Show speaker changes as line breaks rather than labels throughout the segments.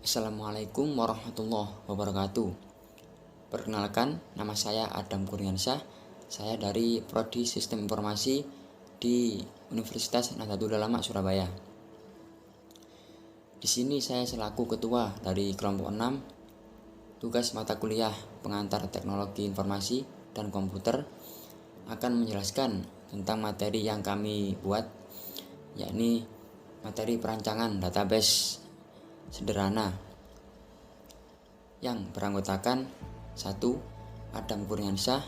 Assalamualaikum warahmatullahi wabarakatuh. Perkenalkan, nama saya Adam Kurniansyah. Saya dari Prodi Sistem Informasi di Universitas Nahdlatul Ulama Surabaya. Di sini saya selaku ketua dari kelompok 6, tugas mata kuliah pengantar teknologi informasi dan komputer akan menjelaskan tentang materi yang kami buat, yakni materi perancangan database sederhana yang beranggotakan 1. Adam Kurniansyah,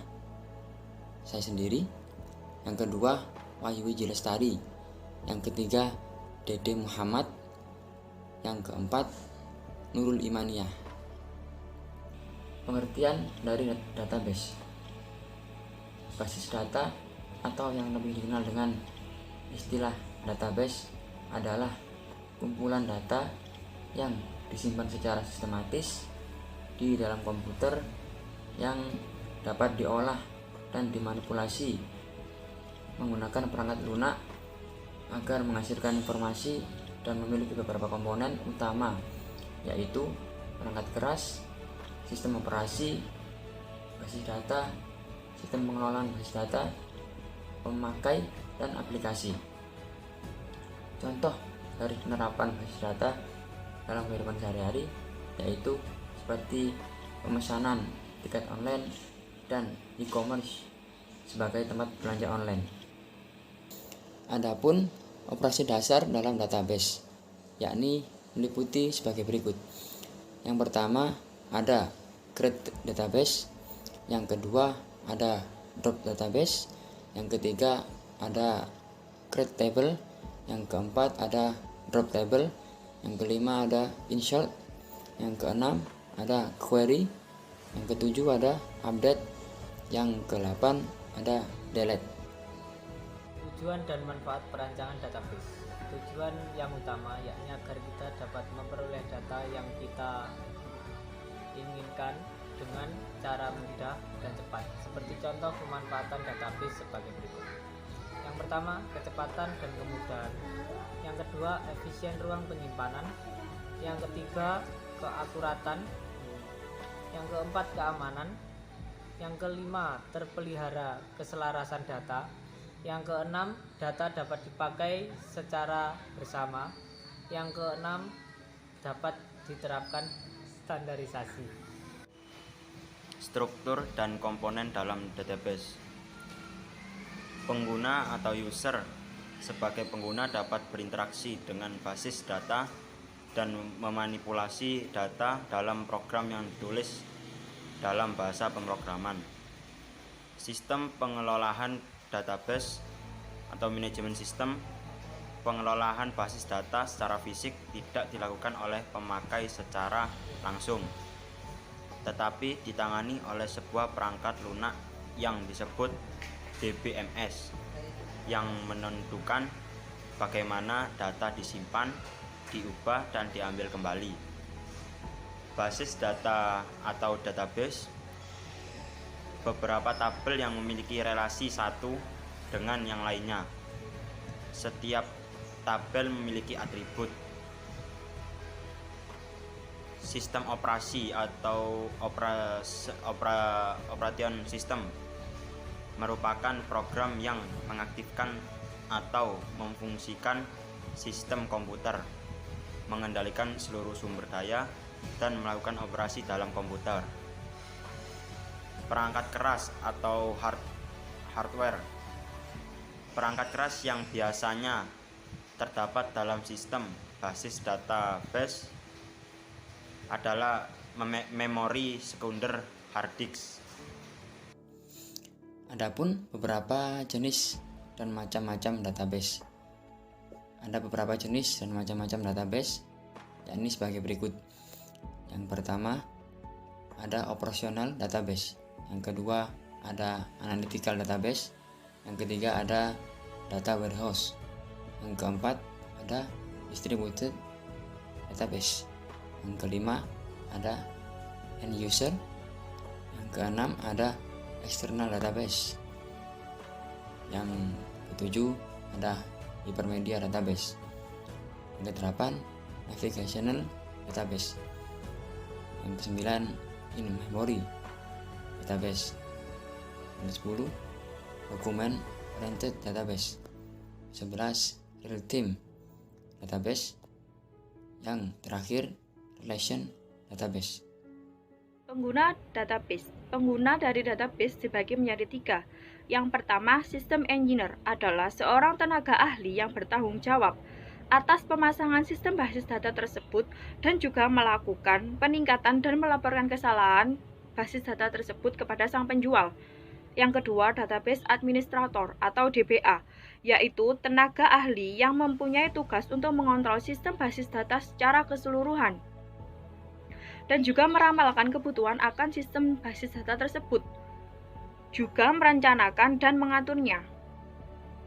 saya sendiri. Yang kedua, Wahyu Wiji Lestari. Yang ketiga, Dede Muhammad. Yang keempat, Nurul Imaniyah. Pengertian dari database. Basis data atau yang lebih dikenal dengan istilah database adalah kumpulan data yang disimpan secara sistematis di dalam komputer yang dapat diolah dan dimanipulasi menggunakan perangkat lunak agar menghasilkan informasi dan memiliki beberapa komponen utama, yaitu perangkat keras, sistem operasi, basis data, sistem pengelolaan basis data, pemakai, dan aplikasi. Contoh dari penerapan basis data dalam kehidupan sehari-hari yaitu seperti pemesanan tiket online dan e-commerce sebagai tempat belanja online. Adapun operasi dasar dalam database yakni meliputi sebagai berikut. Yang pertama ada create database, yang kedua ada drop database, yang ketiga ada create table, yang keempat ada drop table, yang kelima ada insert, yang keenam ada query, yang ketujuh ada update, yang ke-8 ada delete.
Tujuan dan manfaat perancangan database. Tujuan yang utama yakni agar kita dapat memperoleh data yang kita inginkan dengan cara mudah dan cepat. Seperti contoh pemanfaatan database sebagai berikut. Yang pertama, kecepatan dan kemudahan. Yang kedua, efisien ruang penyimpanan. Yang ketiga, keakuratan. Yang keempat, keamanan. Yang kelima, terpelihara keselarasan data. Yang keenam, data dapat dipakai secara bersama. Yang keenam, dapat diterapkan standarisasi.
Struktur dan komponen dalam database. Pengguna atau user sebagai pengguna dapat berinteraksi dengan basis data dan memanipulasi data dalam program yang ditulis dalam bahasa pemrograman. Sistem pengelolaan database atau manajemen sistem. Pengelolaan basis data secara fisik tidak dilakukan oleh pemakai secara langsung, tetapi ditangani oleh sebuah perangkat lunak yang disebut DBMS yang menentukan bagaimana data disimpan, diubah, dan diambil kembali. Basis data atau database, beberapa tabel yang memiliki relasi satu dengan yang lainnya. Setiap tabel memiliki atribut. Sistem operasi atau operation system merupakan program yang mengaktifkan atau memfungsikan sistem komputer, mengendalikan seluruh sumber daya, dan melakukan operasi dalam komputer. Perangkat keras atau hardware. Perangkat keras yang biasanya terdapat dalam sistem basis database adalah memori sekunder hard disk.
Adapun beberapa jenis dan macam-macam database. Ada beberapa jenis dan macam-macam database, yakni sebagai berikut. Yang pertama ada operational database, yang kedua ada analytical database, yang ketiga ada data warehouse, yang keempat ada distributed database, yang kelima ada end user, yang keenam ada external database, yang ketujuh ada hypermedia database, yang kedelapan navigational database. Yang ke-9 in-memory database. Yang ke-10 document oriented database. 11 real-time database. Yang terakhir relation database.
Pengguna database. Pengguna dari database dibagi menjadi 3. Yang pertama, system engineer adalah seorang tenaga ahli yang bertanggung jawab atas pemasangan sistem basis data tersebut dan juga melakukan peningkatan dan melaporkan kesalahan basis data tersebut kepada sang penjual. Yang kedua, database administrator atau DBA, yaitu tenaga ahli yang mempunyai tugas untuk mengontrol sistem basis data secara keseluruhan dan juga meramalkan kebutuhan akan sistem basis data tersebut, juga merencanakan dan mengaturnya.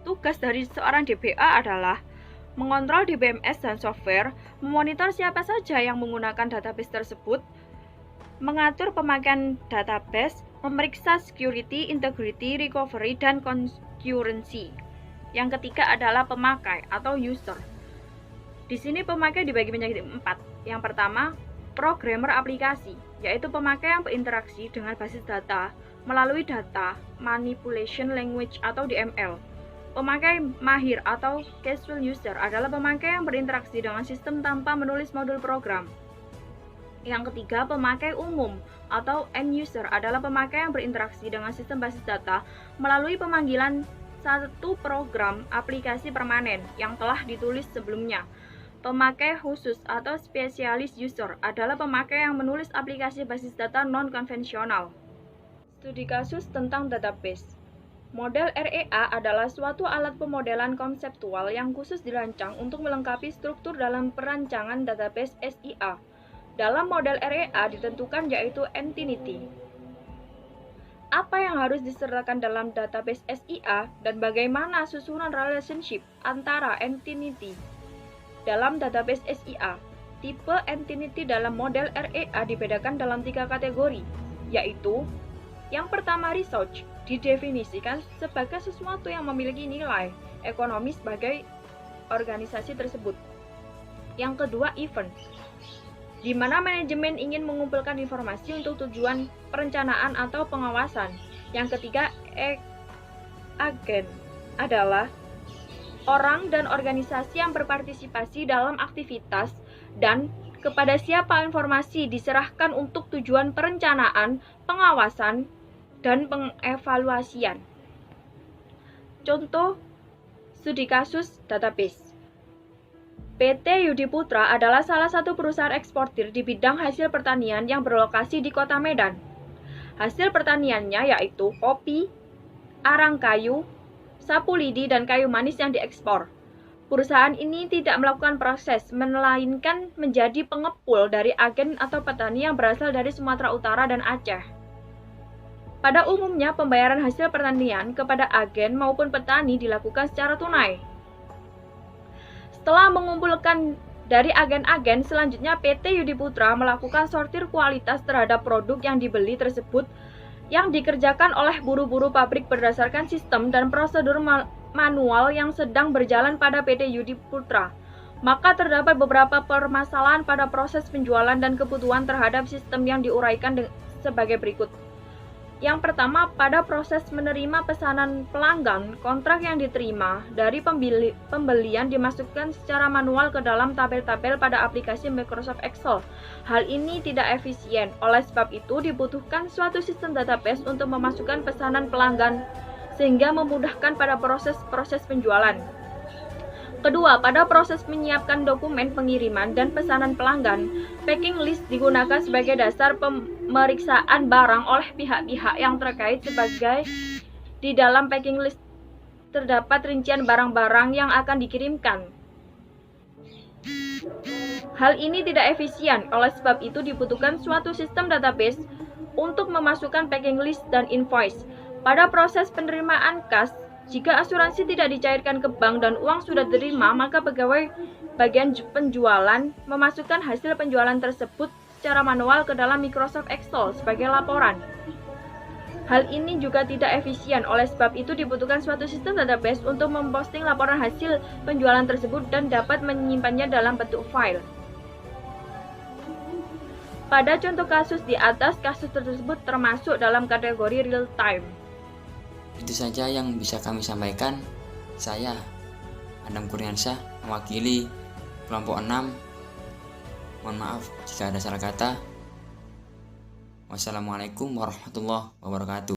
Tugas dari seorang DBA adalah mengontrol DBMS dan software, memonitor siapa saja yang menggunakan database tersebut, mengatur pemakaian database, memeriksa security, integrity, recovery, dan concurrency. Yang ketiga adalah pemakai atau user. Di sini pemakai dibagi menjadi 4. Yang pertama, programmer aplikasi, yaitu pemakai yang berinteraksi dengan basis data melalui data manipulation language atau DML. Pemakai mahir atau casual user adalah pemakai yang berinteraksi dengan sistem tanpa menulis modul program. Yang ketiga, pemakai umum atau end user adalah pemakai yang berinteraksi dengan sistem basis data melalui pemanggilan satu program aplikasi permanen yang telah ditulis sebelumnya. Pemakai khusus atau spesialis user adalah pemakai yang menulis aplikasi basis data non-konvensional. Studi kasus tentang database. Model REA adalah suatu alat pemodelan konseptual yang khusus dirancang untuk melengkapi struktur dalam perancangan database SIA. Dalam model REA ditentukan yaitu entity. Apa yang harus disertakan dalam database SIA dan bagaimana susunan relationship antara entity dalam database SIA. Tipe entity dalam model REA dibedakan dalam 3 kategori, yaitu yang pertama research, didefinisikan sebagai sesuatu yang memiliki nilai ekonomis bagi organisasi tersebut. Yang kedua event, di mana manajemen ingin mengumpulkan informasi untuk tujuan perencanaan atau pengawasan. Yang ketiga agen adalah orang dan organisasi yang berpartisipasi dalam aktivitas dan kepada siapa informasi diserahkan untuk tujuan perencanaan, pengawasan, dan pengevaluasian. Contoh studi kasus database. PT Yudi Putra adalah salah satu perusahaan eksportir di bidang hasil pertanian yang berlokasi di Kota Medan. Hasil pertaniannya yaitu kopi, arang kayu, sapu lidi, dan kayu manis yang diekspor. Perusahaan ini tidak melakukan proses, melainkan menjadi pengepul dari agen atau petani yang berasal dari Sumatera Utara dan Aceh. Pada umumnya, pembayaran hasil pertanian kepada agen maupun petani dilakukan secara tunai. Setelah mengumpulkan dari agen-agen, selanjutnya PT Yudi Putra melakukan sortir kualitas terhadap produk yang dibeli tersebut yang dikerjakan oleh buru-buru pabrik berdasarkan sistem dan prosedur manual yang sedang berjalan pada PT Yudi Putra. Maka terdapat beberapa permasalahan pada proses penjualan dan kebutuhan terhadap sistem yang diuraikan sebagai berikut. Yang pertama, pada proses menerima pesanan pelanggan, kontrak yang diterima dari pembelian dimasukkan secara manual ke dalam tabel-tabel pada aplikasi Microsoft Excel. Hal ini tidak efisien, oleh sebab itu dibutuhkan suatu sistem database untuk memasukkan pesanan pelanggan sehingga memudahkan pada proses penjualan. Kedua, pada proses menyiapkan dokumen pengiriman dan pesanan pelanggan, packing list digunakan sebagai dasar pemeriksaan barang oleh pihak-pihak yang terkait sebagai di dalam packing list terdapat rincian barang-barang yang akan dikirimkan. Hal ini tidak efisien, oleh sebab itu dibutuhkan suatu sistem database untuk memasukkan packing list dan invoice. Pada proses penerimaan kas, jika asuransi tidak dicairkan ke bank dan uang sudah diterima, maka pegawai bagian penjualan memasukkan hasil penjualan tersebut secara manual ke dalam Microsoft Excel sebagai laporan. Hal ini juga tidak efisien, oleh sebab itu dibutuhkan suatu sistem database untuk memposting laporan hasil penjualan tersebut dan dapat menyimpannya dalam bentuk file. Pada contoh kasus di atas, kasus tersebut termasuk dalam kategori real time.
Itu saja yang bisa kami sampaikan. Saya, Adam Kurniansyah, mewakili kelompok 6. Mohon maaf jika ada salah kata. Wassalamualaikum warahmatullahi wabarakatuh.